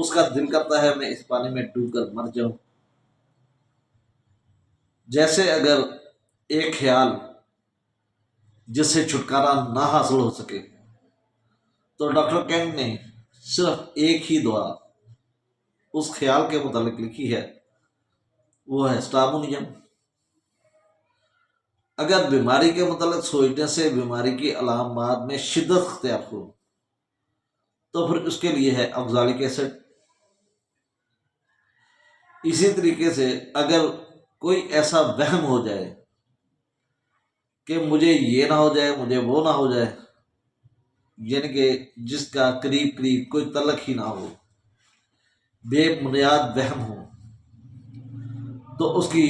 اس کا دل کرتا ہے میں اس پانی میں ڈوب کر مر جاؤں۔ جیسے اگر ایک خیال جس سے چھٹکارا نہ حاصل ہو سکے تو ڈاکٹر کینگ نے صرف ایک ہی دعا اس خیال کے متعلق لکھی ہے، وہ ہے سٹامونیم۔ اگر بیماری کے متعلق سوچنے سے بیماری کی علامات میں شدت اختیار ہو تو پھر اس کے لیے ہے آکزالک ایسڈ۔ اسی طریقے سے اگر کوئی ایسا وہم ہو جائے کہ مجھے یہ نہ ہو جائے، مجھے وہ نہ ہو جائے، یعنی کہ جس کا قریب قریب کوئی تعلق ہی نہ ہو، بے بنیاد وہم ہو، تو اس کی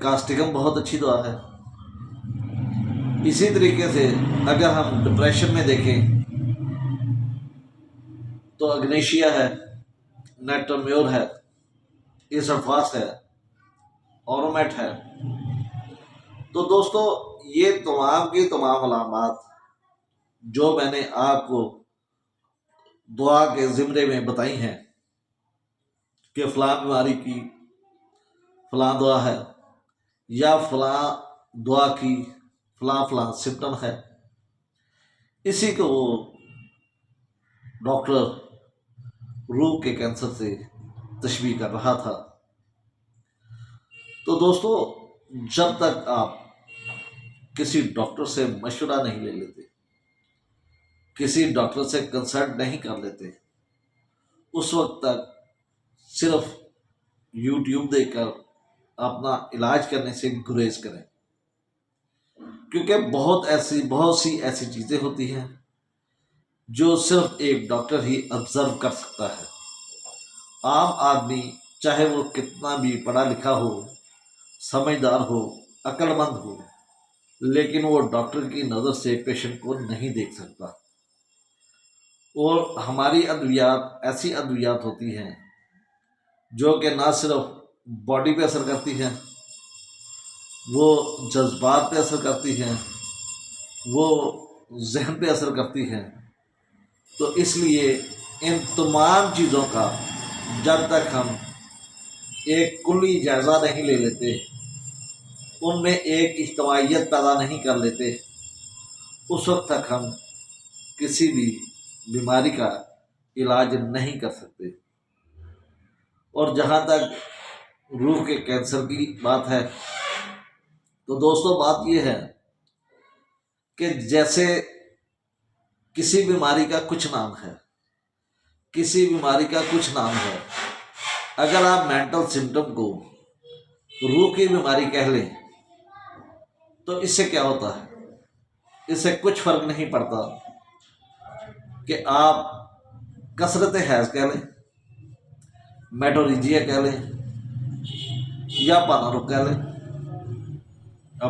کاسٹگم بہت اچھی دعا ہے۔ اسی طریقے سے اگر ہم ڈپریشن میں دیکھیں تو اگنیشیا ہے، نیٹرمیور ہے، ایسرفاس ہے، اورومیٹ ہے۔ تو دوستو یہ تمام کی تمام علامات جو میں نے آپ کو دعا کے زمرے میں بتائی ہیں کہ فلاں بیماری کی فلاں دعا ہے یا فلاں دعا کی فلاں فلاں سمٹم ہے، اسی کو وہ ڈاکٹر روح کے کینسر سے تشبیہ کر رہا تھا۔ تو دوستو جب تک آپ کسی ڈاکٹر سے مشورہ نہیں لے لیتے، کسی ڈاکٹر سے کنسلٹ نہیں کر لیتے، اس وقت تک صرف یوٹیوب دیکھ کر اپنا علاج کرنے سے گریز کریں، کیونکہ بہت سی ایسی چیزیں ہوتی ہیں جو صرف ایک ڈاکٹر ہی آبزرو کر سکتا ہے۔ عام آدمی چاہے وہ کتنا بھی پڑھا لکھا ہو، سمجھدار ہو، عقل مند ہو، لیکن وہ ڈاکٹر کی نظر سے پیشنٹ کو نہیں دیکھ سکتا۔ اور ہماری ادویات ایسی ادویات ہوتی ہیں جو کہ نہ صرف باڈی پہ اثر کرتی ہیں، وہ جذبات پہ اثر کرتی ہیں، وہ ذہن پہ اثر کرتی ہیں۔ تو اس لیے ان تمام چیزوں کا جب تک ہم ایک کلی جائزہ نہیں لے لیتے، ان میں ایک اجتماعیت پیدا نہیں کر لیتے، اس وقت تک ہم کسی بھی بیماری کا علاج نہیں کر سکتے۔ اور جہاں تک روح کے کینسر کی بات ہے تو دوستو بات یہ ہے کہ جیسے کسی بیماری کا کچھ نام ہے، کسی بیماری کا کچھ نام ہے، اگر آپ مینٹل سمٹم کو روح کی بیماری کہہ لیں تو اس سے کیا ہوتا ہے؟ اس سے کچھ فرق نہیں پڑتا کہ آپ کثرت حیض کہہ لیں، میٹوریجیا کہہ لیں، یا پانارک کہہ لیں،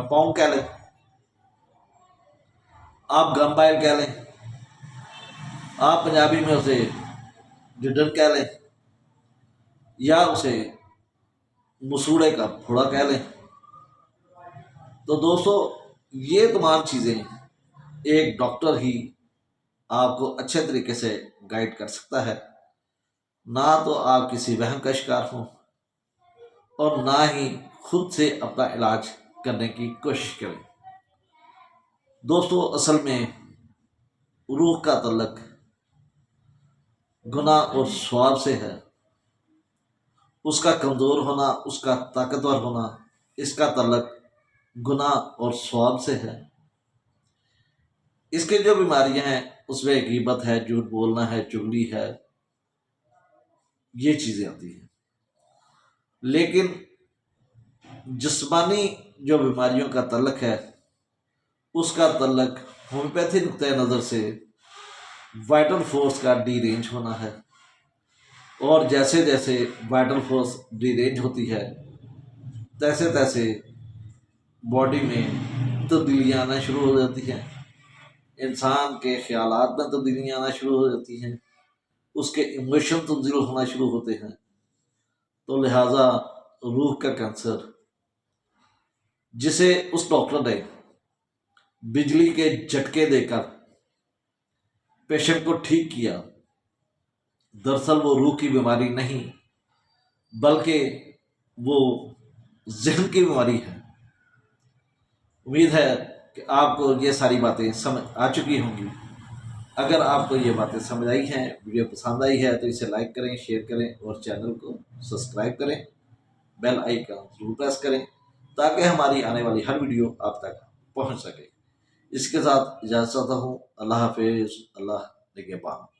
پاؤنڈ کہہ لیں، آپ گم بائل کہہ لیں، آپ پنجابی میں اسے ڈڈن کہہ لیں، یا اسے مسوڑے کا پھوڑا کہہ لیں۔ تو دوستو یہ تمام چیزیں ایک ڈاکٹر ہی آپ کو اچھے طریقے سے گائیڈ کر سکتا ہے، نہ تو آپ کسی وہم کا شکار ہوں اور نہ ہی خود سے اپنا علاج کرنے کی کوشش کریں۔ دوستو اصل میں روح کا تعلق گناہ اور ثواب سے ہے، اس کا کمزور ہونا، اس کا طاقتور ہونا، اس کا تعلق گناہ اور ثواب سے ہے۔ اس کی جو بیماریاں ہیں اس میں غیبت ہے، جھوٹ بولنا ہے، چغلی ہے، یہ چیزیں آتی ہیں۔ لیکن جسمانی جو بیماریوں کا تعلق ہے اس کا تعلق ہومیوپیتھی نقطۂ نظر سے وائٹل فورس کا ڈی رینج ہونا ہے، اور جیسے جیسے وائٹل فورس ڈی رینج ہوتی ہے تیسے تیسے باڈی میں تبدیلیاں آنا شروع ہو جاتی ہیں، انسان کے خیالات میں تبدیلیاں آنا شروع ہو جاتی ہیں، اس کے ایموشن تبدیل ہونا شروع ہوتے ہیں۔ تو لہٰذا روح کا کینسر جسے اس ڈاکٹر نے بجلی کے جھٹکے دے کر پیشنٹ کو ٹھیک کیا، دراصل وہ روح کی بیماری نہیں بلکہ وہ ذہن کی بیماری ہے۔ امید ہے کہ آپ کو یہ ساری باتیں سمجھ آ چکی ہوں گی۔ اگر آپ کو یہ باتیں سمجھ آئی ہیں، ویڈیو پسند آئی ہے تو اسے لائک کریں، شیئر کریں اور چینل کو سبسکرائب کریں، بیل آئیکن ضرور پریس کریں تاکہ ہماری آنے والی ہر ویڈیو آپ تک پہنچ سکے۔ اس کے ساتھ اجازت چاہتا ہوں۔ اللہ حافظ، اللہ نگہبان۔